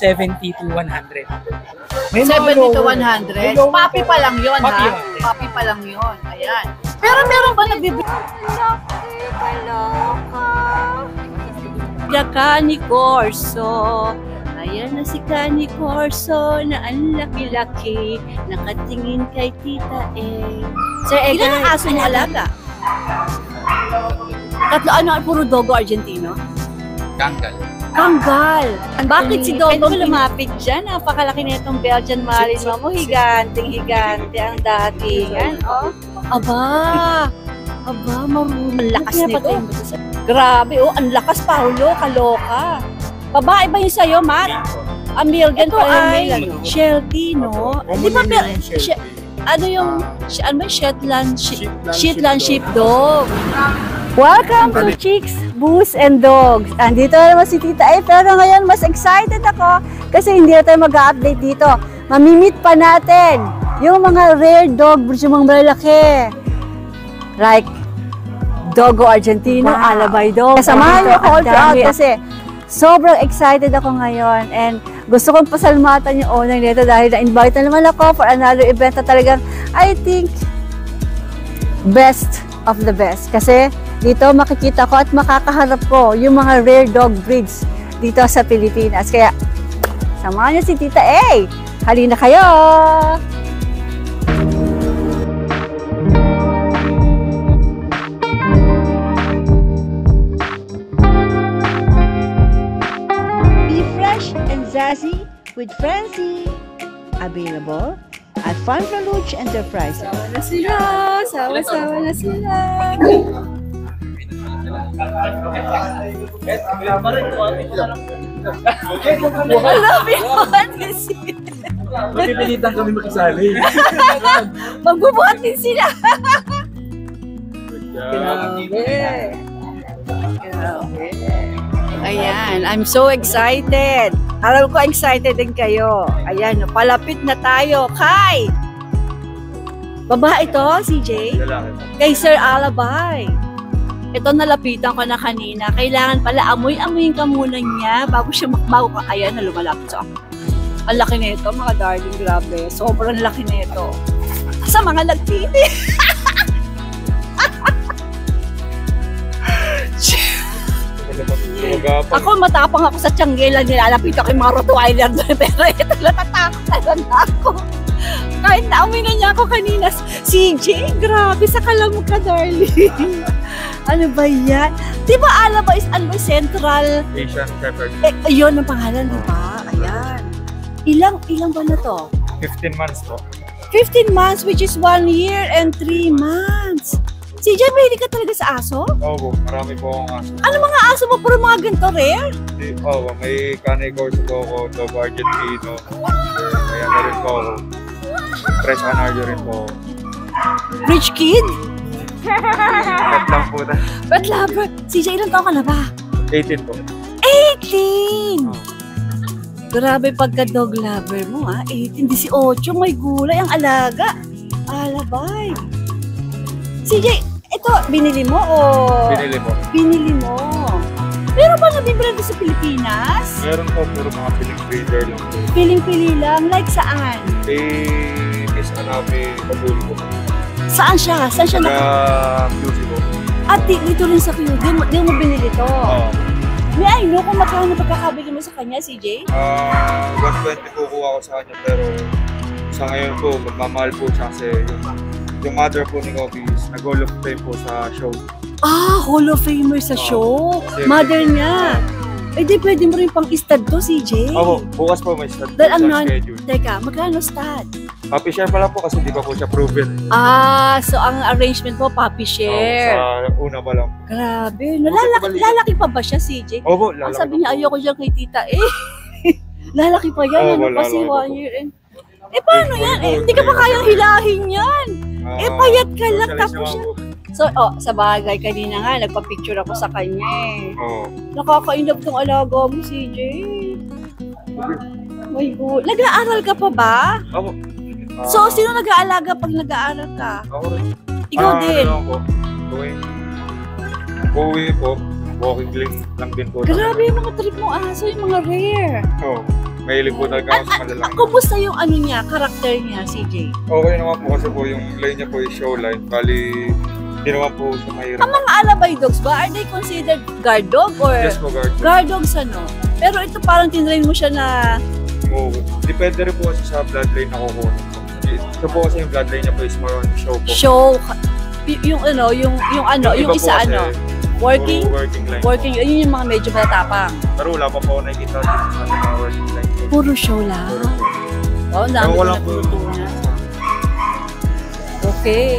70 to 100. 70 to 100? Papi pa lang yun, Papi ha? yun. Papi pa lang yun. Ayan. Pero meron ba nagbibigay? Kani Corso. Ayan na si Kani Corso na ang laki-laki. Nakatingin kay Tita E. Sir Edgar, ilan ang aso mo alaga? Tatlo, ano? Puro Dogo Argentino? Kangal. Kanggal. Bakit si Dogo lumapit dyan? Napakalaki na itong Belgian Malinois mo. Higante ang datingan. Oh. Aba, marunong. Ang lakas nito. Grabe, oh, ang lakas, Paolo. Kaloka. Babae ba yun sa'yo, Matt? American pa yung male, ano? Sheltie, no? Di ba, ano yung, Shetland Sheepdog. Welcome to Chicks, Booze, and Dogs. Andito naman si Tita E, pero ngayon mas excited ako kasi hindi na tayo mag-update dito. Mamimit pa natin yung mga rare dog breeds, yung mga malalaki. Like, Dogo Argentino, Alabay Dog. Kasamahan niyo ako all throughout kasi sobrang excited ako ngayon and gusto kong pasalamatan yung owner nito dahil na-invite na naman ako for another event na talagang I think best of the best. Kasi dito makikita ko at makakaharap ko yung mga rare dog breeds dito sa Pilipinas. Kaya samahan niyo si Tita E. Halina kayo! Zazzy with Francie. Available at Fun for Luch Enterprise. Sama na sila. Sama na sila. Magpipilitan kami makisali. Magbubuhat din sila. Grabe. Ayan, I'm so excited. Alam ko excited din kayo. Ayan, palapit na tayo kay babae ito, CJ? Kay Sir Alabay. Ito nalapitan ko na kanina. Kailangan pala amoy-amoyin ka muna niya bago siya makbago ka. Ayan, na lumalapit sa ako. Ang laki nito, mga darling, grabe. Sobrang laki nito. Sa mga nagtiti. Ako matapang ako sa Tianggelan, nilalapit ako yung mga Rottweiler doon, pero ito natatakot talaga ako. Kahit naamoy na niya ako kanina, CJ, grabe, sakalam ka, darling. Ano ba yan? Di ba Alaba is ano, Central Asian Shepherd. Ayun ang pangalan, di ba? Ayan. Ilang ba na to? 15 months po. 15 months, which is 1 year and 3 months. CJ, mahilig ka talaga sa aso? Oo, marami po akong aso. Ano mga aso mo? Puro mga ganito rare? Oo, may Kani Corso po ako, Dogo Argentino. Kaya meron po ako. Tres Canario rin po. Rich kid? Pet lang po na. Pet lover. CJ, ilang taon ka na ba? 18 po. 18! Grabe pagka dog lover mo, ha? 18, 18, may gulay ang alaga. Alabay. CJ, ito, binili mo o? Binili po. Binili mo. Pero ba nabibili sa Pilipinas? Meron po, puro mga piling breeder lang po. Piling-pili lang? Like saan? Miss Anabe Kabul po. Saan siya? Saan siya QC po. At dito rin sa QC, di mo binili to? Oo. May I know kung magkano pagkakabili mo sa kanya, CJ? 120 po kuha ko sa kanya, pero sa ngayon po, magmamahal po siya kasi yung mother po ni Kobe is nag-Hall of Fame po sa show. Ah, Hall of Famer sa show. Mother niya. Eh di pwede mo rin pang stud to, CJ. Oo, bukas po may stud po Dahil sa ang schedule. Teka, magkano stud? Puppy share pala po kasi di pa po siya proven. Ah, so ang arrangement mo, puppy share. Sa una pa lang. Grabe. Lalaki pa ba siya, CJ? Opo, Ang lalaki. sabi niya, ayoko dyan kay tita. Lalaki pa yan. Oo, Ano kasi lalaki 1 year and... paano yan? Hindi ka pa kayang hilahin yan. Payat ka lang. Tapos siya. So, sa bagay, kanina nga, nagpa-picture ako sa kanya eh. Oo. Nakaka-inlove tong alaga mo, CJ. My God. Nag-aaral ka pa ba? Opo. So, sino nag-aalaga pag nag-aaral ka? Ako rin. Ikaw din. Ano po? Uwi po. walking lang din po. Grabe yung mga trip mo aso, yung mga rare. Oo. Mahilig po talaga ako sa malalaki. Kumusta yung ano niya, karakter niya, CJ? Okay naman po kasi po yung line niya po is show line. Bali, hindi naman po siya mahirap. Ang mga alabay dogs ba, are they considered guard dog or Yes po, guard. guard dogs ano? Pero ito parang tinrain mo siya na Oo. Depende rin po kasi sa bloodline na kukunin po. Ito po kasi yung bloodline niya po is more on show po. show. Yung ano, yung ano, yung iba po isa kasi, ano, working? puro working line. Working, yun yung mga medyo matatapang. Pero wala pa po ako nakikita dito sa mga working line. Puro show lang. Puro po. Oh, ang dami Ewan ko ko lang po yung natutunan. Okay.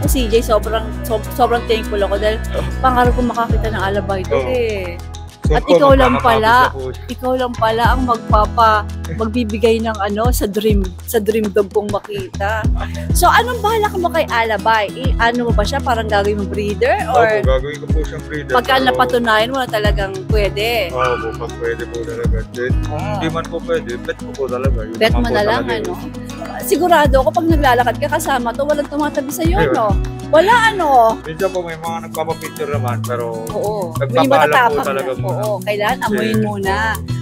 O CJ, sobrang thankful ako dahil pangarap ko makakita ng alabay dog Oo. eh. So, At po, ikaw lang pala, magkakapagod na po siya. ikaw lang pala ang magbibigay ng ano sa dream dog kong makita. So anong bahala ka mo kay alabay? Ano mo ba siya? Parang gagawin mo breeder? Or Opo, gagawin ko po siyang breeder. pagka pero- napatunayan mo na talagang pwede? Oo po, pag pwede po talaga. Then, kung hindi man po pwede, bet ko po talaga. Yun Bet naman mo po na lang, talaga ano? yun. Sigurado ako pag naglalakad ka kasama to, walang tumatabi sa'yo, Ayun. no? Wala ano? Minsan po may mga nagpapapicture naman, pero Oo. Nagpapaalam May po matatapang talaga na. muna. Oo, kailangan amuyin Kasi- muna.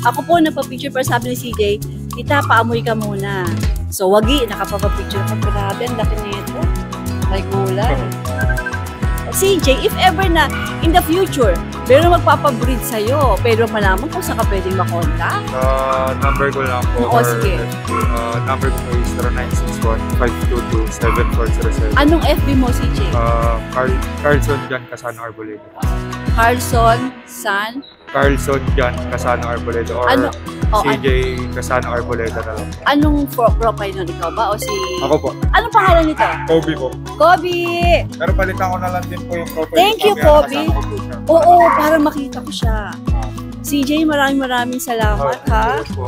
Ako po nagpa-picture pero sabi ni CJ, kita paamoy ka muna. So wagi, nakapapapicture ka. Grabe, ang laki nito. May kulay. CJ, if ever na in the future, meron magpapabreed sa'yo, pero malaman kung saan ka pwedeng makontak. number ko lang po. Oo, sige. Number ko po is 0961-522-7407. Anong FB mo, CJ? Carlson Jan Casano Arboleda. Carlson San? Carlson Jan Casano Arboleda or Ano? Oh, CJ Casano Arboleda na lang. anong profile nun? Ikaw ba? O si... Ako po, Anong pangalan nito? Kobe po. Kobe! Pero palitan ko na lang din po yung profile. Thank ko, you, mamaya Kobe. nakasama ko po siya. Oo, para makita ko siya. CJ, maraming salamat ha. Yes po.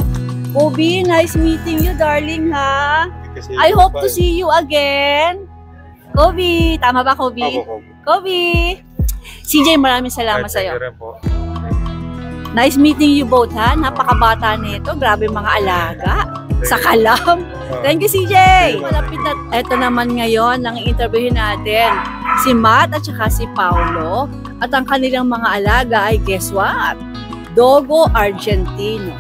Kobe, nice meeting you, darling ha. Kasi- I hope to see you again. Kobe, tama ba Kobe? Ako, Kobe. Kobe! CJ, maraming salamat Thank sa'yo. you rin po. Nice meeting you both ha. Napakabata nito. Grabe mga alaga. Sa kalam. Thank you, CJ! Malapit na. Ito naman ngayon, ang interviewin natin si Matt at saka si Paolo. At ang kanilang mga alaga ay guess what? Dogo Argentino.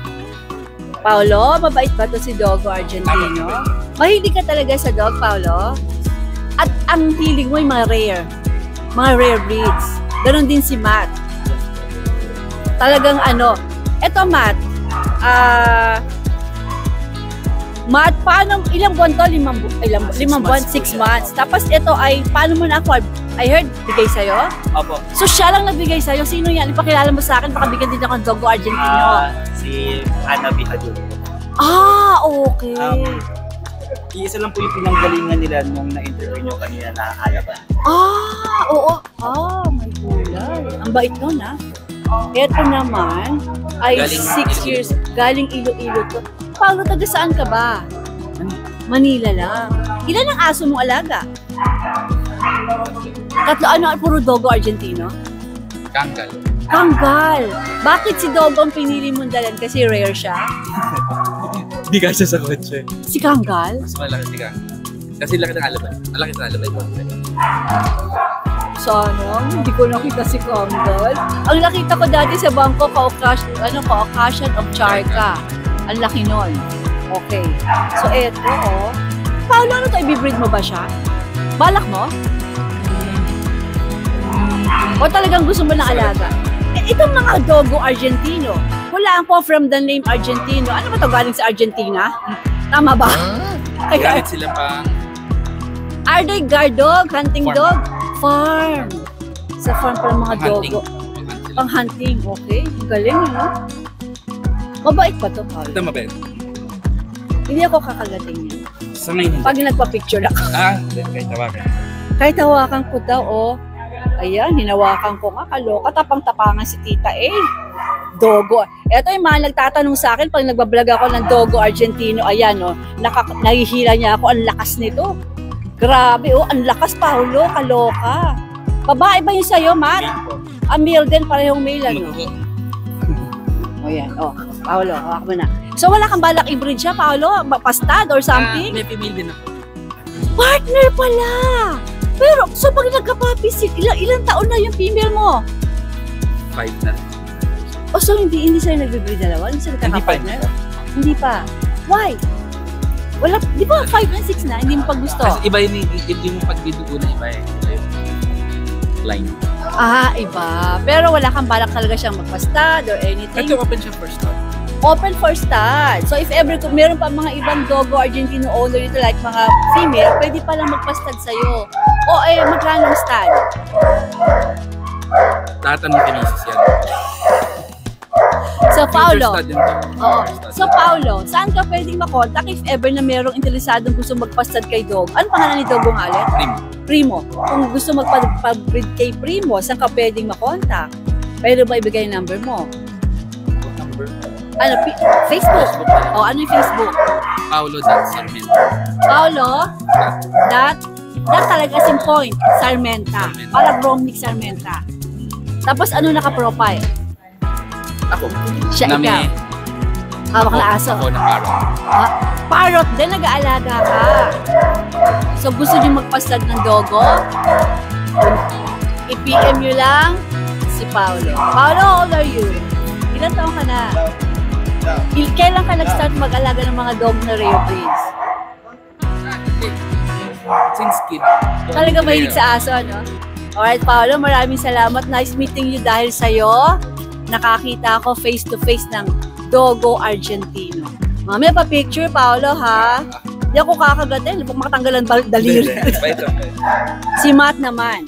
Paolo, mabait ba to si Dogo Argentino? Mahilig ka talaga sa dog, Paolo? At ang hilig mo ay mga rare breeds. Ganon din si Matt. Talagang ano, eto Matt, Matt, paano, ilang buwan to? Limang buwan, 6 months. Tapos ito ay, paano mo na-acquire? I heard, bigay sa'yo? Opo. So siya lang nagbigay sa'yo? Sino yan? Ipakilala mo sa akin, baka bigyan din ako ng Dogo Argentino. Si Ana Bihadul. Okay. Iisa lang po yung pinanggalingan nila nung na-interview nyo kanina na alaban. Oo. May kulay. Ang bait nun, ha? Ito naman ay Galing 6 years. Galing Iloilo to. Paolo, taga saan ka ba? Manila lang. Ilan ang aso mong alaga? Tatlo, puro Dogo Argentino? Kangal. Kanggal. Bakit si Dogo ang pinili mong dalan? Kasi rare siya? Hindi kasi sa kotse. Si Kanggal? Mas malaki si Kangal. Kasi laki ng alaban. Malaki ng alaban ko. Sana, hindi ko nakita si Kanggal. Ang nakita ko dati sa bangko, Caucasian of Charca. Ang laki nun. Okay. So, eto, Paolo, ano to? I-breed mo ba siya? Balak mo? O talagang gusto mo ng alaga? Itong mga Dogo Argentino, hulaan ko from the name Argentino. Ano ba to galing sa Argentina? Tama ba? Gamit sila pang Are they guard dog? Hunting Farm. dog? Farm. Sa farm pala mga hunting. dogo. Pang hunting. Okay. Ang galing, ano? Mabait pa to, Paul. Ito mabait. Hindi ako kakagating niya. Sa ngayon hindi. Pag nagpa-picture ako. Kahit tawagan. Kahit hawakan ko daw, ayan, hinawakan ko nga, kaloka, tapang-tapangan si Tita Dogo. Ito yung mga nagtatanong sa akin pag nagbablog ako ng Dogo Argentino. Ayan, nahihila niya ako. Ang lakas nito. Grabe, ang lakas, Paolo. Kaloka. Babae ba yun sa'yo, Matt? Male din, parehong male, ano? Ayan, Paolo, hawak mo na. So, wala kang balak i-breed siya, Paolo? Pastad or something? May female din ako. Partner pala! Pero, so pag nagka-puppy, ilang taon na yung female mo? 5 na. O so hindi sila nagbe-breed dalawa? Hindi sila Hindi pa. kaka-partner? Hindi pa. Why? Wala, di ba 5 and 6 na? Hindi mo pa gusto? Kasi iba yung pagbidugo na iba eh. Iba yung line. Iba. Pero wala kang balak talaga siyang magpastad or anything? Ito open siya first time. Open for stud. So if ever kung meron pa mga ibang Dogo Argentino owner dito like mga female, pwede pa lang magpastad sa'yo. O magkano ang stud? Lahat ng kinesis yan. So Paolo, Future stud din to. oo. So Paolo, saan ka pwedeng makontak if ever na merong interesadong gusto magpastad kay Dog? Ano pangalan ni Dogo nga ulit? Primo. Kung gusto magpa-breed kay Primo, saan ka pwedeng makontak? Pwede ba ibigay yung number mo? Number? Ano, Facebook? O, ano yung Facebook? Paulo.Sarmenta. Paolo, that talaga sin point, Sarmenta. Parang Romnick Sarmenta. Tapos ano naka-profile? Ako. Siya ikaw. Hawak na aso. Ako na parrot. Parrot din, nag-aalaga ka. So gusto niyo magpastad ng Dogo? I-PM nyo lang si Paolo. Paolo, how old are you? Ilan taong ka na? Kailan ka nag-start mag-alaga ng mga dog na rare breeds? Since kid. Talaga mahilig sa aso, ano? Alright, Paolo, maraming salamat. Nice meeting you dahil sa'yo. Nakakita ako face-to-face ng Dogo Argentino. Mamaya pa picture, Paolo, ha? Hindi ako kakagatin. Huwag makatanggalan daliri. Si Matt naman.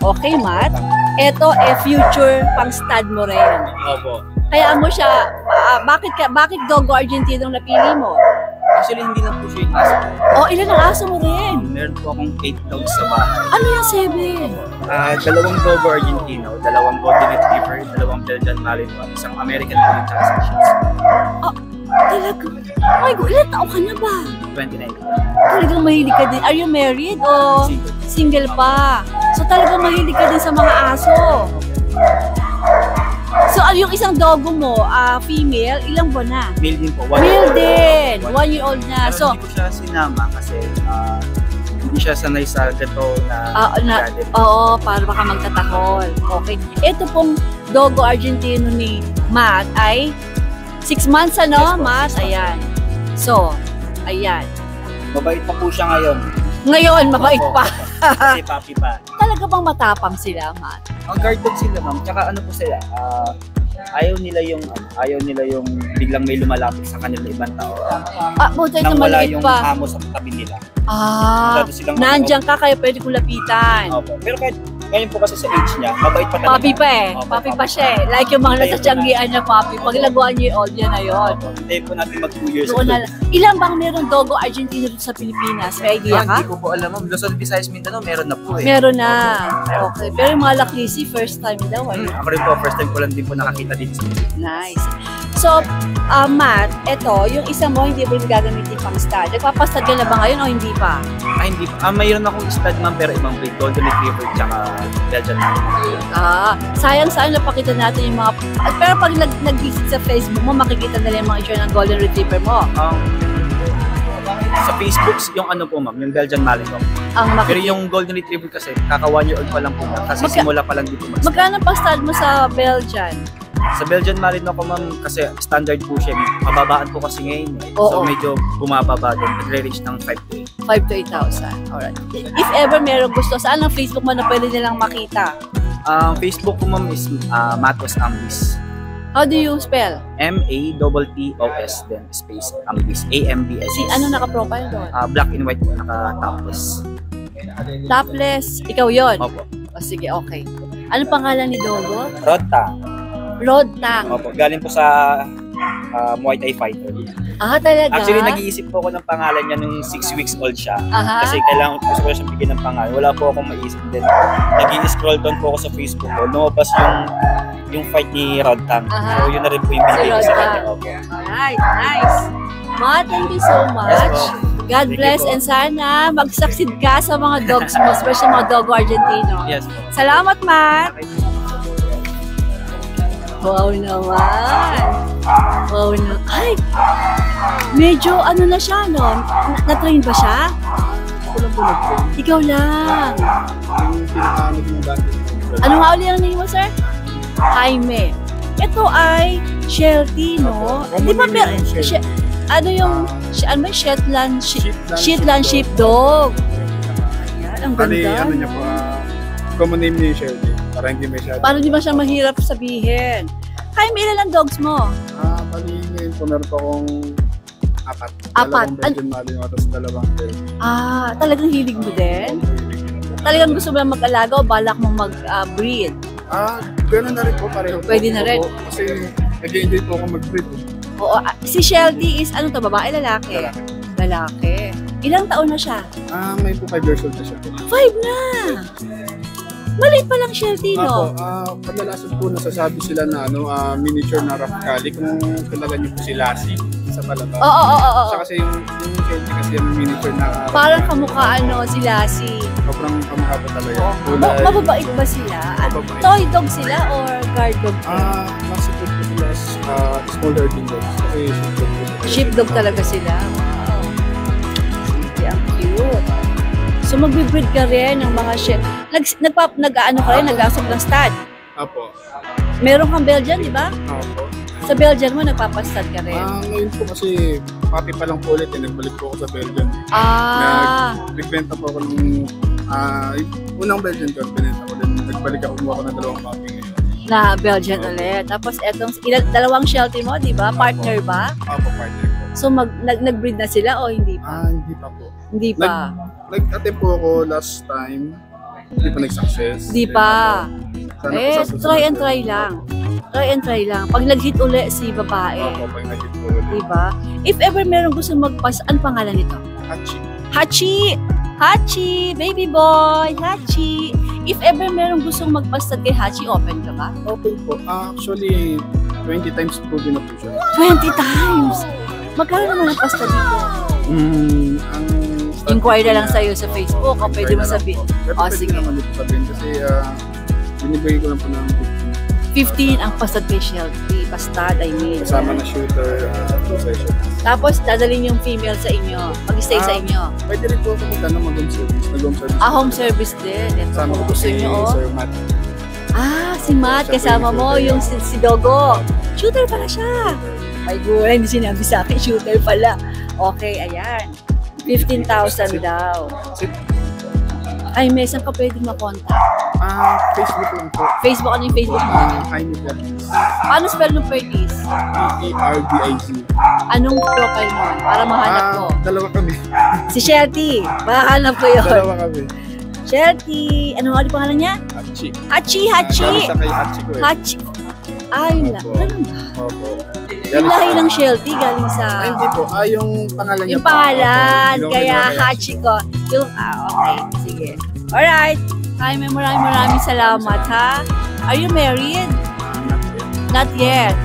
Okay, Matt? Ito, future pang stud mo rin. Opo. Kaya mo siya, bakit Dogo Argentino ang napili mo? Actually, hindi lang po siya yung aso. Ilan ang aso mo rin? Meron po akong 8 dogs sa bahay. Ano yung 7? Dalawang Dogo Argentino, dalawang Golden Retriever, dalawang Belgian Malinois, isang American Bully at isang Shih Tzu. Talaga? Oh my God, ilan taon ka na ba? 29. Talagang mahilig ka din. Are you married o single pa? So talagang mahilig ka din sa mga aso. So yung isang dogo mo, female, ilang buwan na? Male din po. Male din. 1 year old na. Pero So, hindi ko siya sinama kasi hindi siya sanay sa gato na garden. oo, para baka magtatakol. Okay. Ito pong Dogo Argentino ni Matt ay 6 months, ano? Yes, Matt, ayan. So, ayan. Mabait pa po siya ngayon. Ngayon, mabait Opo. pa. Kasi papi pa. Talaga bang matapang sila, Matt? Ang guard dog sila, ma'am. Tsaka ano po sila, ayaw nila yung biglang may lumalapit sa kanila ibang tao. Buti ito Nang wala maliit yung pa. amo sa tabi nila. Masyado silang nandiyan ka kaya pwede kong lapitan. Opo. Pero kahit ngayon po kasi sa age niya, mabait pa talaga. Papi pa eh. Opo, Papi pa siya eh. Like yung mga nasa tiyanggian niya, papi. Pag laguan niya old yan na yun. Opo. Hintayin po natin mag 2 years Doon old. na lang. Ilan bang meron Dogo Argentino dito sa Pilipinas? May idea ka? Hindi ko po alam, ma'am. Luzon, Visayas, Mindanao, meron na po eh. Meron na. Okay. Pero yung mga Lakisi, first time daw. Ako rin po, first time ko lang din po nakakita dito. Nice. So, Matt, eto, yung isa mo hindi mo gagamitin pang stud. Nagpapastad ka na ba ngayon o hindi pa? Hindi. Mayroon akong stud, ma'am, pero ibang breed. Golden Retriever, tsaka Belgian Malinois. Sayang napakita natin yung mga... Pero pag nag-visit sa Facebook mo, makikita nila yung mga issue ng Golden Retriever mo. Sa Facebook, yung ano po, ma'am, yung Belgian Malinois. Pero yung Golden Retriever kasi, kaka 1 year old pa lang po, ma'am. Kasi simula pa lang dito mag-stud. Magkano pa stud mo sa Belgian? Sa Belgian Malinois ko, ma'am, kasi standard po siya. Mababaan po kasi ngayon. Oo. So medyo bumababa din. Nagre-reach ng 5 to 5 to 8,000. Alright. If ever meron gusto, saan ang Facebook mo na pwede nilang makita? Facebook ko, ma'am, is Matos Ambis. How do you spell? MATTOS then space Ambis. AMBS. Ano naka-profile doon? Black and white po, naka-topless. Topless. Ikaw yon. Opo. Sige, okay. Ano pangalan ni Dogo? Rodta. Rodtang. Opo. Galing po sa Muay Thai fighter. Talaga? Actually, nag-iisip po ako ng pangalan niya nung 6 weeks old siya. Aha. Kasi gusto ko siyang bigyan ng pangalan. Wala po akong maisip din. Nag-i-scroll down po ako sa Facebook ko. Lumabas yung fight ni Rodtang. Aha. So, yun na rin po yung binigay ko sa kanya. Opo. Alright, nice. Ma, thank you so much. Yes, po. God Thank bless you po. and sana mag-succeed ka sa mga dogs mo, especially mga Dogo Argentino. Yes po. Salamat, Matt. Wow naman. Wow na. Ay, medyo ano na siya, no? Na-train ba siya? Ikaw lang. Ano nga uli ang name mo, sir? Jaime. Ito ay Sheltie, no? Opo, Di ba, common name yung Sheltie. ano yung, ano ba, Shetland Sheepdog. Ayan, ang Bali, ganda. ano niya po, common name niya yung Sheltie. Para hindi masyado. Parang di ba siya mahirap sabihin? Jaime, ilan ang dogs mo? Bali, ngayon po, meron po akong apat. Apat. Dalawang Belgian Malinois, tapos dalawang Sheltie. Talagang hilig mo din? Talagang gusto mo lang mag-alaga o balak mong mag-breed? Gano'n na rin po, pareho po. Pwede na rin. Opo, kasi nag-enjoy po ako mag-breed. Oo, si Sheltie is, ano to, babae, lalaki? Lalaki. Lalaki. Ilang taon na siya? May po 5 years old na siya po. 5 na! Maliit pa lang Sheltie, no? Kadalasan po nasasabi sila na miniature na rough collie. Kung kilala niyo po si Lassie sa Palabang. Oo. Siya kasi yung Sheltie kasi yung miniature na Parang kamukha si Lassie. sobrang kamukha po talaga. Mababait ba sila? Mababait. Toy dog sila or guard dog? Masipid po sila small herding dogs. Kasi Sheepdog talaga sila. Wow. Sige, ang cute. So magbe-breed ka rin ng mga sheep. Nag-ano ka rin, nag-asok ng stud. Apo. Meron kang Belgian, di ba? Apo. Sa Belgian mo, nagpapastad ka rin. Ngayon po kasi papi pa lang po ulit. Nagbalik po ako sa Belgium. Nagbenta po ako ng unang Belgian ko. Binenta ko din. Nagbalik ako kumuha ko ng dalawang papi ngayon. Na Belgian ulit. Tapos etong dalawang Sheltie mo, di ba? Partner ba? Apo, partner ko. So nag-breed na sila o hindi pa? Hindi pa po. Hindi pa. Nag-attempt po ako last time. Hindi pa nag-success. Hindi pa. Sana po sa Try and susunod. try lang. Try and try lang. Pag nag-hit uli si babae, Opo, pag nag-hit po ulit. di ba? If ever meron gusto magpas, ano pangalan nito? Hachi. Hachi! Hachi! Baby boy! Hachi! If ever meron gustong magpastad kay Hachi, open ka ba? Open po. Actually, 20 times po din na po siya. 20 times! Magkano naman ang pasta dito? Inquire na lang sa'yo sa Facebook o pwede mo sabihin. Pwede sige. naman dito sabihin kasi binibigay ko lang po ng 15 ang pastad kay Sheltie. Pastad, I mean. kasama na shooter, session. Tapos, dadalhin yung female sa inyo. Mag-stay sa inyo. Pwede rin po ako mag-home service. Nag-home service. Home service din. Ito Kasama kung ko gusto si nyo. Sir Matt. Si Matt, kasama mo, yung si Dogo. Shooter pala siya. Ay, gura, hindi sinabi sa akin, shooter pala. Okay, ayan. 15,000 daw. Ay, may saan ka pwedeng makontak? Facebook lang po. Facebook, ano yung Facebook mo? Jaime Perdiz. Paano spell ng Perdiz? Perdiz. Anong profile mo? Para mahanap ko. Dalawa kami. Si Sheltie. Mahanap ko yun. Dalawa kami. Sheltie. Ano nga yung pangalan niya? Hachi. Hachi, Dalawa Hachi. siya kay Hachi ko eh. Hachi. Ay, Opo. ganun ba? Opo. Yung lahi ng Sheltie galing sa... Hindi po. Yung pangalan niya Yung po. pangalan. Opo. Kaya Ginawa Hachi ko. Yung, okay. Sige. Alright. Jaime, maraming salamat, ha? Are you married? Not yet.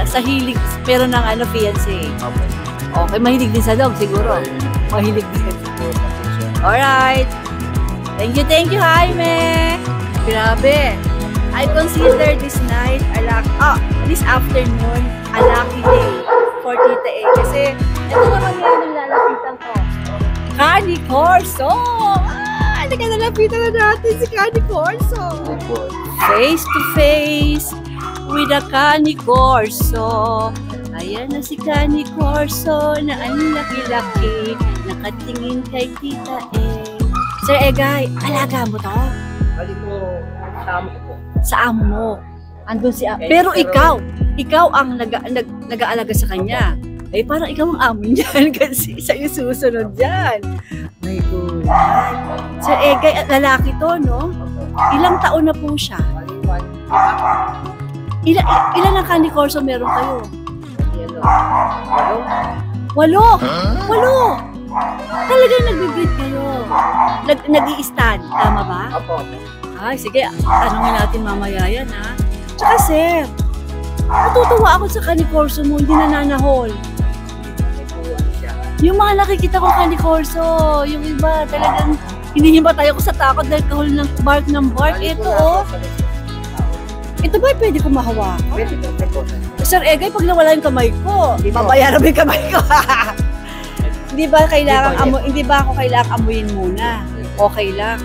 Sa hilig, pero ng fiancé. Opo. Okay, mahilig din sa dog, siguro. Mahilig din. Alright. Thank you, Jaime. Grabe. I consider this night this afternoon a lucky day for Tita A. Kasi ito naman ngayon yung lalapitan ko. Cani Corso! Halika nalapitan na natin si Cani Corso. Face to face with a Cani Corso. Ayan na si Cani Corso na ang laki-laki. Nakatingin kay Tita A. Sir Egay, alaga mo to? Bali ko, sa amo ko po. Sa amo mo. Andun si pero ikaw ang nag-aalaga sa kanya. Eh, parang ikaw ang amo niyan kasi sa'yo susunod dyan. May gulay. Sir Egay, lalaki to, no? Ilang taon na po siya? Ilan ang Cani Corso meron kayo? 8? Talagang nagbe-breed kayo. Nag-i-stand, tama ba? Apo. Ay, sige, tanungin natin mamaya yan, ha? Tsaka, sir, natutuwa ako sa Cani Corso mo, hindi nananahol. Yung mga nakikita ko Cani Corso, yung iba talagang hinihimatay ako sa takot dahil kahul ng bark. Ito, oh. Ito ba pwede ko mahawakan? Pwede po. Sir Egay, pag nawala yung kamay ko, mabayaran mo yung kamay ko. Hindi ba ako kailangan amuyin muna? Okay lang.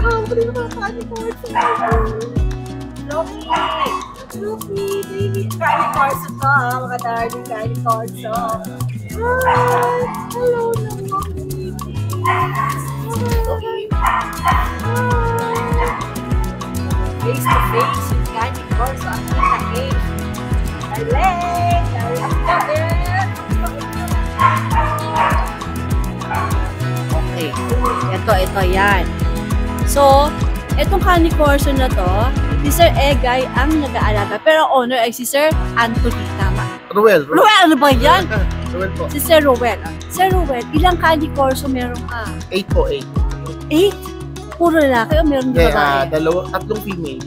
Nakakawa rin mga Candy Corso. Loki! Loki! Candy Corso to ha, mga darling Candy Corso. Hi! Hello naman, baby! Face to face with Candy Corso ang kita-cake. Darling! Darling! Okay. Ito, yan. So, itong Candy Corso na to, si Sir Egay ang nag-aalaga. Pero owner ay si Sir Anthony, tama? Ruel. Ruel, ano ba yan? Ruel po. Si Sir Ruel. Sir Ruel, ilang Candy Corso meron ka? 8 po, 8. 8? Puro lalaki o meron din babae? Tatlong female.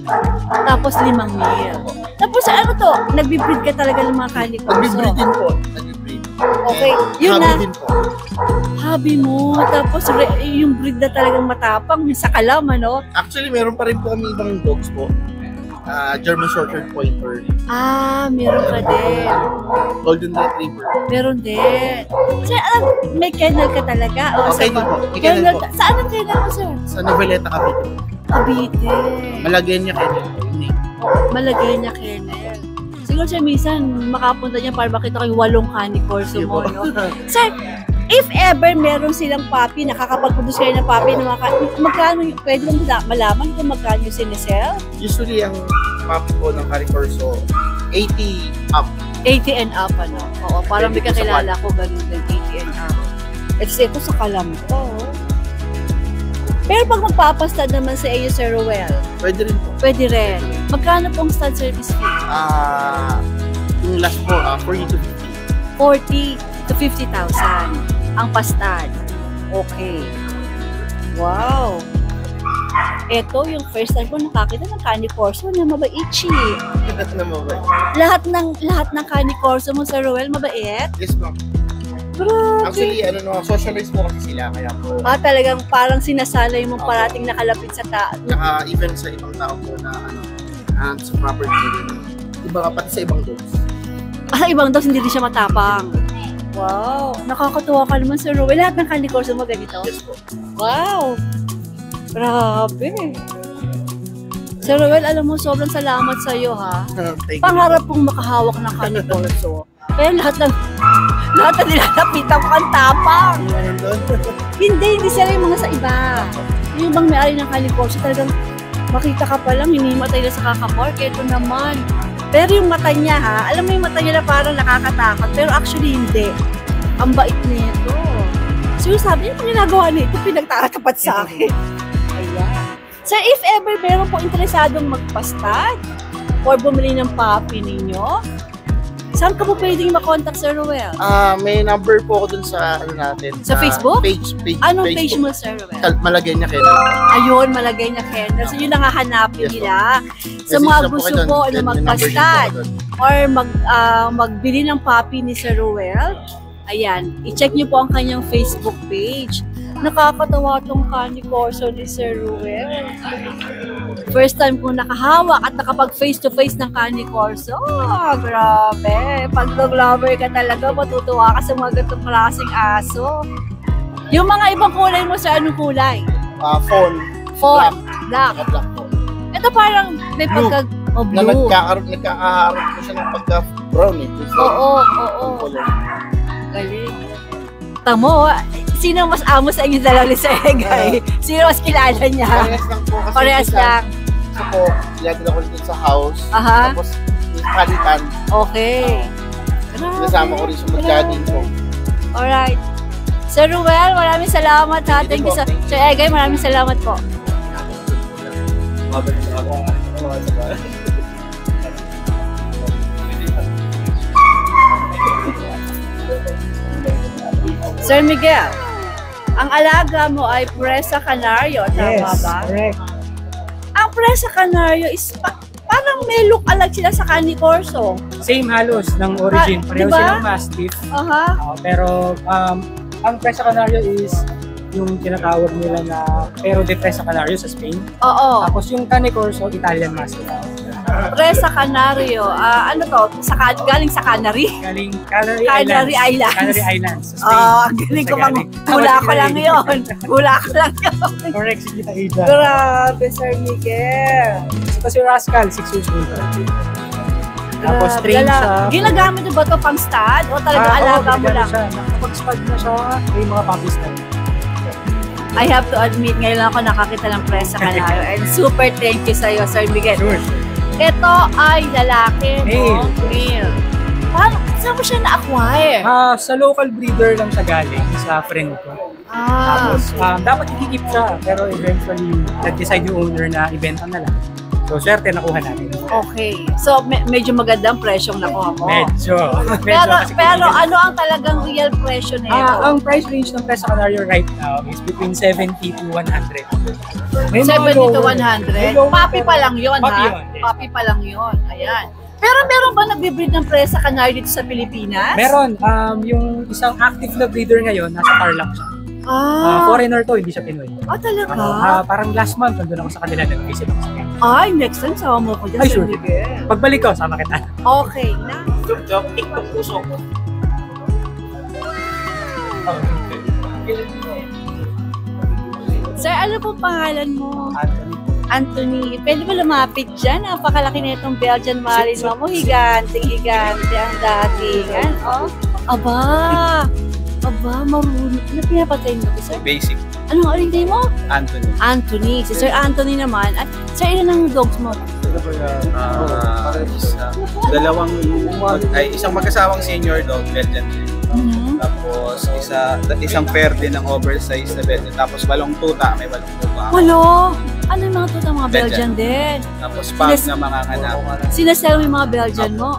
Tapos 5 male. Tapos ano to? Nagbibreed ka talaga ng mga Candy Corso? Nagbibreed din po. Nagbibreed. Okay, yun Hobby na. din po. Hobby mo. Tapos yung breed na talagang matapang, yung sa kalam, ano? Actually, meron pa rin po kami ibang dogs po. German Shorthaired Pointer. Meron ka din. Golden Retriever. Meron din. Sir, may kennel ka talaga? O, Okay din po. May kennel po. Saan ang kennel mo, sir? Sa Noveleta Cavite. Cavite. Malagyan niya kennel. Unique. Malagay niya kennel. Siguro siya minsan makapunta niya para makita ko yung 8 Candy Corso mo, no? Sir, if ever meron silang puppy, nakakapag-produce kayo ng puppy, magkano, pwede mo malaman kung magkano yung sinesell? Usually, ang puppy po ng Candy Corso, 80 up. 80 and up, ano? Oo, parang may kakilala ko ganun din, 80 and up. Ito sa kalam to. Pero pag magpapastad naman sa iyo, Sir Ruel, Pwede rin po. pwede rin. Magkano pong stud service fee? Yung last po, 40 to 50. 40 to 50,000 ang pastad. Okay. Wow. Ito yung first time ko nakakita ng Candy Corso na mabait siya. Lahat ng Candy Corso mo, Sir Ruel, mabait? Yes, ma'am. Grabe. Actually, socialize po kasi sila. Kaya po, Talagang parang sinasanay mo parating nakalapit sa even sa ibang tao po na sa property, iba pati sa ibang dogs. ibang daw, hindi din siya matapang. Wow. Nakakatuwa ka naman, Sir Ruel. Lahat ng Candy Corso mo ganito? Yes po. Wow. Grabe. Sir Ruel, alam mo, sobrang salamat sa iyo, ha? Thank you. Pangarap kong makahawak ng Candy Corso. Kaya lahat na nilalapitan ko ang tapang. Hindi sila yung mga sa iba. Yung ibang may-ari ng Candy Corso, talagang makita ka pa lang, hinimatay na sa kakapork. Ito naman. Pero yung mata niya, ha? Alam mo yung mata niya na parang nakakatakot. Pero actually, hindi. Ang bait nito. So, sabi niya, kung ginagawa nito, pinagtatapat sa akin. Ayan. So, if ever meron po interesadong magpastad or bumili ng puppy ninyo, saan ka po pwedeng makontakt, Sir Ruel? May number po ako dun sa natin. Sa Facebook? Page. Anong Facebook. page mo, Sir Ruel? Malagay niya kennel. Ayun, malagay niya kennel. So, yun ang hahanapin Yes, nila. Sa Message mga na po gusto kayo dun. po na Then, may number magpastad din po ako dun. or magbili ng puppy ni Sir Ruel, ayan, i-check niyo po ang kanyang Facebook page. Nakakatawa tong Candy Corso ni Sir Ruel. First time kong nakahawak at nakapag face-to-face ng Candy Corso. Oh, grabe. Pag dog lover ka talaga, matutuwa ka sa mga ganitong klaseng aso. Yung mga ibang kulay mo, sa anong kulay? Phone. Fawn. Black. Black po. Ito parang may Blue. Na blue. nagkakaroon po siya ng pagka-brown eh. Oo. Galing. Tamo, sino mas amo sa inyo dalawa ni Sir Egay? Sino mas kilala niya? Parehas lang po. Kasi Parehas lang. Isa po, ilagay ako dito sa house. Aha. Tapos, palitan. Okay. Nasama ko rin sa mag-jogging po. Alright. Sir Ruel, maraming salamat ha. Thank you, Sir Egay, maraming salamat po. Sir Miguel, ang alaga mo ay Presa Canario, tama ba? Correct. Ang Presa Canario is parang may look alike sila sa Candy Corso. Same halos ng origin. Pareho diba? silang Mastiff. Aha. Pero ang Presa Canario is yung tinatawag nila na Pero de Presa Canario sa Spain. Oo. Tapos yung Cane Corso, Italian Master. Presa Canario. Ano to? Galing sa Canary? Galing Canary Canary Islands. Canary Islands sa Spain. Ang galing ko mang hula ko lang yun. Hula ko lang yun. Correct, si Tita Ada. Grabe, Sir Miguel. Ito si Rascal, 6 years old. Tapos train siya. Ginagamit mo ba ito pang stud? O talaga alaga mo lang? Nakapag-stud na siya, may mga puppies na. I have to admit, ngayon lang ako nakakita ng Presa Canario. And super thank you sa'yo, Sir Miguel. Sure. Ito ay lalaki, no? Male. Paano? Saan mo siya na-acquire? Sa local breeder lang siya galing, sa friend ko. Tapos, dapat i-keep siya, pero eventually, nag-decide yung owner na ibenta na lang. So, swerte nakuha natin. Okay. So, medyo magandang presyong nakuha mo. Medyo. Pero ano ang talagang real presyo nito? Ang price range ng Presa Canario right now is between 70 to 100. 70 to 100? Papi pa lang yun, Papi ha? yun, yes. Papi pa lang yun. Ayan. Pero meron ba nagbe-breed ng Presa Canario dito sa Pilipinas? Meron. Yung isang active na breeder ngayon, nasa Tarlac siya. Foreigner to, hindi siya Pinoy. Talaga? Parang last month, nandun ako sa kanila, nag-visit ako sa kanila. Ay, next time sama mo ko dyan, Ay, Sir sure. Miguel. Pagbalik ko, sama kita. Okay na. TikTok puso ko. Sir, ano po pangalan mo? Anthony. Pwede ba lumapit dyan? Napakalaki na itong Belgian Malinois mo. Higante ang datingan. Oh. Aba, marunong. Ano pinapatay mo ko, sir? Basic. Anong aling name mo? Anthony. Anthony. Si Sir Anthony naman. At sir, ilan ang dogs mo? Isang magkasawang senior dog, Belgian. Tapos isang pair din ng oversized na Belgian. Tapos balong tuta, may balong tuta. Walo! Ano yung mga tuta, mga Belgian din? Tapos pang na mga anak. Sinasell mo yung mga Belgian mo?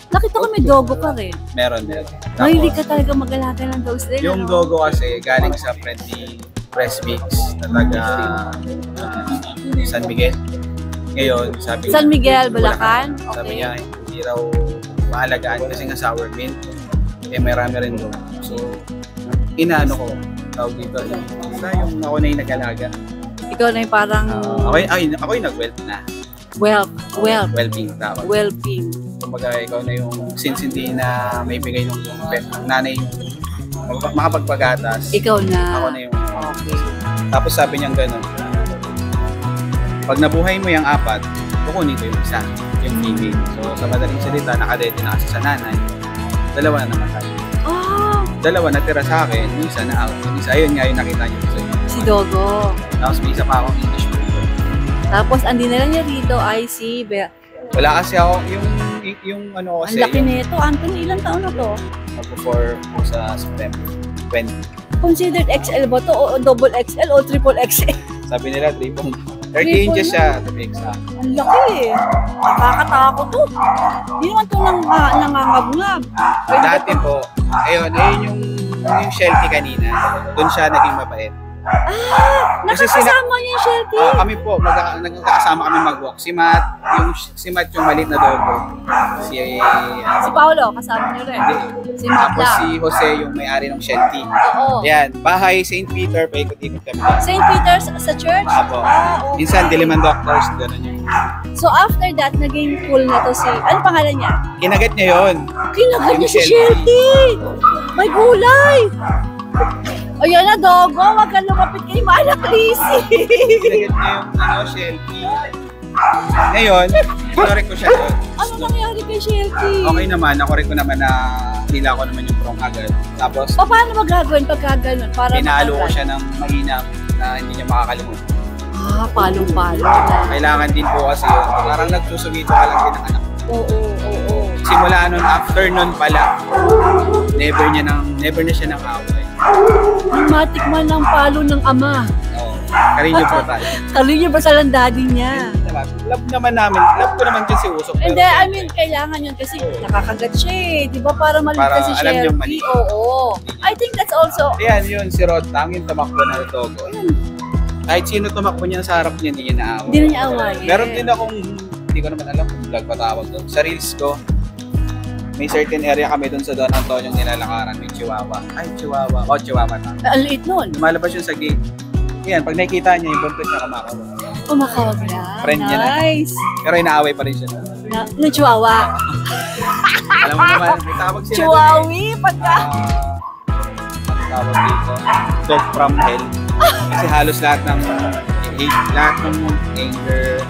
Nakita ko may dogo ka rin. Meron din. Mahilig ka talaga mag-alaga ng dogs din. Yung dogo kasi galing sa friend ni Press Mix na taga San Miguel. Ngayon, sabi San Miguel, Bulacan? Sabi niya, hindi raw maalagaan kasi nga sour mint. Marami rin doon. So, inaano ko, tawag dito, yung ako na yung nag-alaga. Ikaw na yung parang... ako yung nag-whelp na. Whelping tawag. Whelping. Kumbaga, ikaw na yung since hindi na may bigay ng pet, nanay yung makapagpagatas. Ikaw na. Ako na yung... Okay. Tapos sabi niya gano'n, pag nabuhay mo yung 4, kukunin ko yung isa, yung female. So, sa madaling salita, nakadete na kasi sa nanay, 2 na namatay. Dalawa natira sa akin, yung isa na out. Yung isa, ayun nga yung nakita niyo sa inyo. Si Dogo. Tapos may isa pa akong English dito. Tapos, andi na lang niya rito ay si Wala kasi ako, yung ano ang kasi, laki nito. Anthony, ilang taon na to? Mag-4 sa September 20. Considered XL ba to? O double XL o triple XL? Sabi nila, 30 inches siya, to be exact. Ang laki eh. Nakakatakot to. Hindi naman to nangangab-ngab. Dati po, ayun yung Sheltie kanina, doon siya naging mabait. Nakakasama niya yung Sheltie. Kami po, nagkakasama kami mag-walk. Si Matt yung maliit na dogo. Si Paolo, kasama niyo rin. Si Matt Tapos lang. si Jose yung may-ari ng Sheltie. Oo. Yan, bahay St. Peter, paikot-ikot kami. St. Peter's sa church? Apo. Okay. Minsan, Diliman Doctors, gano'n yung... So after that, naging cool na to si... Ano pangalan niya? Kinagat niya yun. Kinagat niya si Sheltie. Sheltie! May gulay! Ayan na, Dogo! Huwag kang lumapit kay Manang Lizzy! Kinagat niya yung Sheltie. Ngayon, kinorek ko siya doon. Ano nangyari kay Sheltie? Okay naman, nakorek ko naman na hila ko naman yung prong agad. Tapos, Paano magagawin pagka ganun? Para pinalo ko matanggal? siya ng mainam na hindi niya makakalimutan. Palong-palo na. Kailangan din po kasi yun. Parang nagsusugito ka lang din ng anak. Oo. Simula nun, after nun pala, never na siya nang away. Matik man ang palo ng ama. Oo. Karinyo po tayo. Kalinyo ba sa lang daddy niya? Love naman namin. Love ko naman din si Usok. Hindi, I mean, kailangan yun kasi nakakagat siya eh. Di ba? Para maligtas si alam niyong mali. Sheltie. Oo. I think that's also... Ayan yun, si Rod Tang, yung tumakbo na Togo. Kahit sino tumakbo niya sa harap niya, hindi niya naaway. Hindi na niya awayin. Meron din akong, hindi ko naman alam kung vlog patawag doon. Sa reels ko, may certain area kami dun sa Don Antonio nilalakaran, may chihuahua. Ay, chihuahua. O, chihuahua na. Ang liit nun. Lumalabas yun sa gate. Yan, pag nakikita niya, yung buntot niya kumakawa. Kumakawag na. Friend niya na. Nice. Pero inaaway pa rin siya. Ng chihuahua. Alam mo naman, may tawag sila Chihuahui, pagka. Tawag dito, dog from hell. Kasi halos lahat ng anger,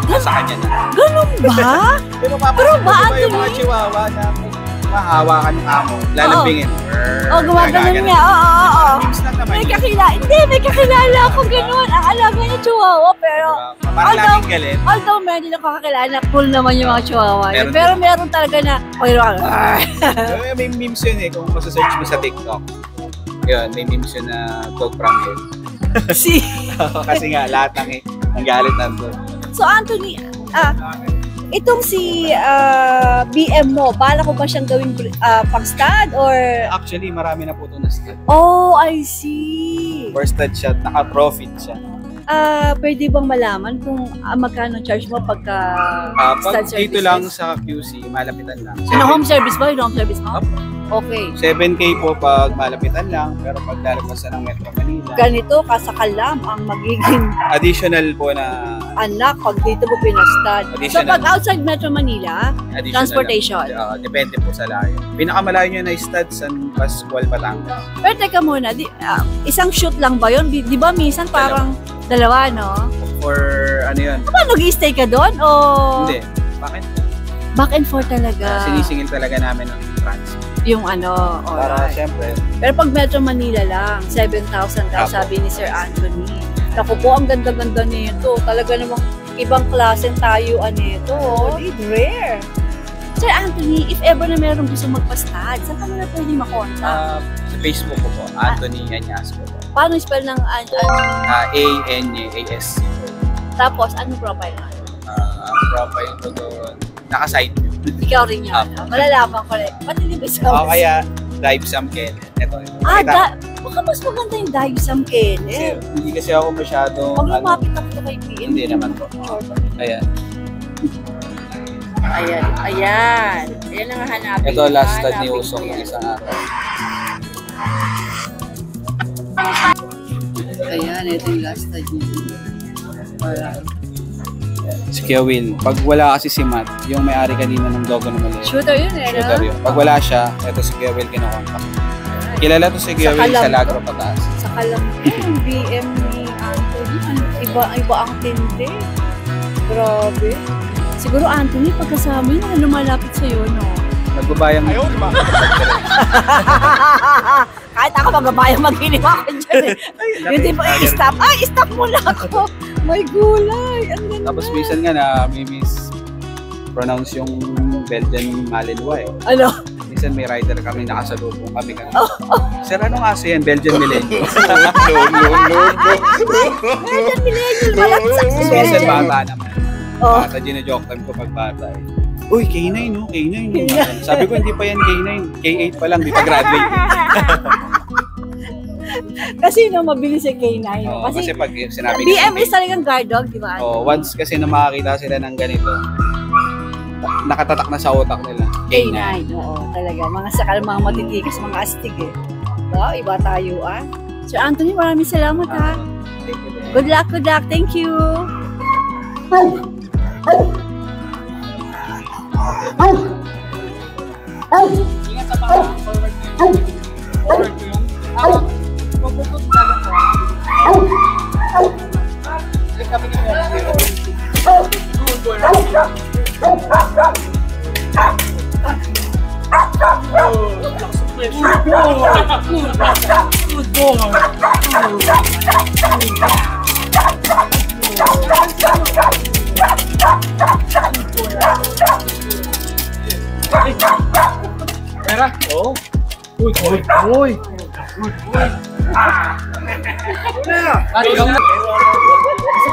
nasa kanya na. Ganun ba? Pero ba, yung mga Anthony? chihuahua na mahawakan ng amo, lalambingin. Gumagano'n niya. Oo. Memes lang naman May yun. kakilala. Hindi, may kakilala ako ganun. Ang alaga niya chihuahua, pero Parang laging galit. although medyo nakakakilala, cool naman yung mga chihuahua. Meron Pero meron talaga na, May memes yun eh, kung masasearch mo sa TikTok. Yun, may memes yun na dog from hell. Kasi nga, lahat ng galit nandun. So Anthony, itong si BM mo, bala ko ba siyang gawing pang stud or? Actually, marami na po ito na stud. Oh, I see. For stud siya, naka-profit siya. Pwede bang malaman kung magkano charge mo pagka Pag stud dito services? lang sa QC, malapitan lang. Home service ba? Yung home service mo? Okay. 7K po pag malapitan lang, pero pag lalabas na ng Metro Manila, Ganito, kasakalam ang magiging additional po na anak pag dito mo pinastad. So Additional. pag outside Metro Manila, additional transportation. lang. Depende po sa layo. Pinakamalayo nyo na stud San Pascual, Batangas. Pero teka muna, isang shoot lang ba yun? Di ba minsan parang dalawa, no? For ano yun? Paano nag-stay ka doon? O Hindi. Bakit? back and forth talaga? Sinisingil talaga namin ng trans. Yung ano, Para alright. syempre, Pero pag Metro Manila lang, 7,000 daw Apo. sabi ni Sir Anthony. Naku po, ang ganda-ganda nito. Talaga namang ibang klase tayo nito. Rare. Sir Anthony, if ever na meron gusto magpastad, saan ka na pwede makontak? sa Facebook ko po, Anthony Anyasco po. Paano spell ng A-N-A-S-C. tapos anong profile mo? Ang profile ko doon, naka-site view. Ikaw rin yun. Apo. Malalaman ko rin. Pati di ba O kaya, Dive Sam Ken. Ito. baka mas maganda yung dive Sam Ken. Kasi, hindi kasi ako masyadong, Pag lumapit ako kay PM. hindi naman po. Ayan. Ayan ang hanapin. Ito last stud ni Usong ng isang araw. Ayan, ito yung last stud niya. Alright. Si Kuya Will, pag wala kasi si Matt, yung may-ari kanina ng logo na mali. Shooter yun eh, Shooter no? yun. Pag wala siya, ito si Kuya Will kinokontak. Kilala to si Kuya Sa Will sa Calamba. Lagro Pataas. Sa yung BM ni Anthony, iba ang tindi. Grabe. Siguro Anthony, pagkasama yun, lumalapit sa'yo, no? Nagbabayang Kahit ako magbabayang mag-inim ako dyan eh. Yung tipo, stop. Ay, stop muna ako. May gulay. Ang ganda. Tapos minsan nga na may mispronounce yung Belgian Malinois eh. Ano? Minsan may rider kami, nakasalubong kami kanina. Sir, ano nga yan? Belgian Millennial. Medyan millennial, malapit sa Minsan bata naman. Oh. Bata, gina-joke time ko pag bata eh. Uy, K9 no? K9 no? Sabi ko, hindi pa yan K9. K8 pa lang, di pa graduate. Kasi no, mabilis yung K9. Oo, Kasi kasi pag sinabi BM is talagang guard dog, di ba? once kasi na makakita sila ng ganito, nakatatak na sa utak nila. K9. Oo, talaga. Mga sakal, mga matitikas, mga astig eh. Wow, iba tayo ah. Sir Anthony, maraming salamat ha. Thank you. Good luck, good luck. Thank you. Ingat sa mga forward ko yung mabutot na lang po. Kami Pera? Oo. Uy.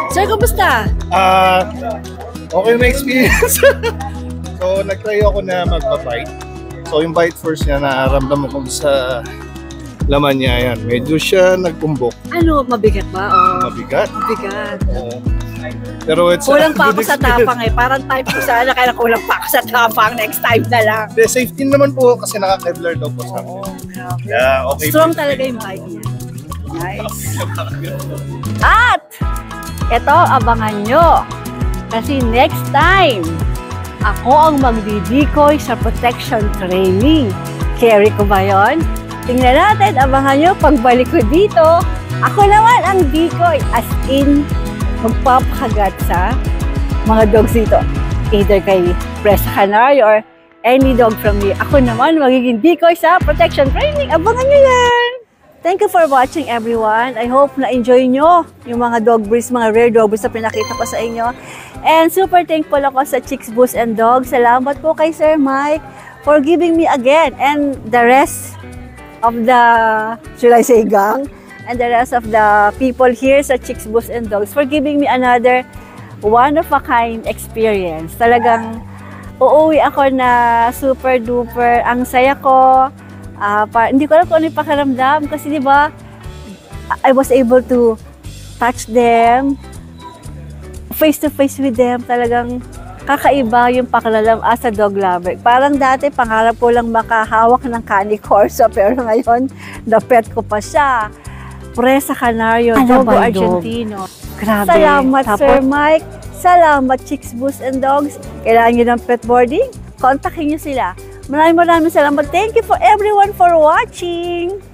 Sir, kumusta? Okay na experience. So, nag-try ako na magpa-bite. So, yung bite first niya, naaramdaman ko sa laman niya. Yan. Medyo siya nagkumbok. Ano, mabigat ba? Oh, Mabigat. mabigat. Pero it's Kulang pa ako good sa experience. tapang eh. Parang type ko sana, kaya kulang pa ako sa tapang. Next time na lang. Hindi, safety naman po kasi naka-Kevlar daw po sa akin. Yeah, okay. Strong talaga yung bike niya. Nice. At, ito, abangan nyo. Kasi next time, ako ang magdidikoy sa protection training. Carry ko ba yun? Tingnan natin, abangan nyo pagbalik ko dito. Ako naman ang decoy, as in, magpapakagat sa mga dogs dito. Either kay Presa Canario or any dog from me. Ako naman magiging decoy sa protection training. Abangan nyo yan! Thank you for watching, everyone. I hope na-enjoy nyo yung mga dog breeds, mga rare dog breeds na pinakita ko sa inyo. And super thankful ako sa Chicks, Boots, and Dogs. Salamat po kay Sir Mike for giving me again. And the rest of the, should I say gang? And the rest of the people here sa Chicks, Boots, and Dogs for giving me another one-of-a-kind experience. Talagang uuwi ako na super duper. Ang saya ko. Hindi ko alam kung ano yung pakiramdam kasi di ba I was able to touch them face to face with them. Talagang kakaiba yung pakiramdam as a dog lover. Parang dati pangarap ko lang makahawak ng Cane Corso pero ngayon na-pet ko pa siya. Presa Canario, Dogo Argentino. Grabe. Salamat Sir Mike. Salamat Chicks, Boots, and Dogs. Kailangan nyo ng pet boarding? Kontakin nyo sila. Maraming salamat. Thank you for everyone for watching.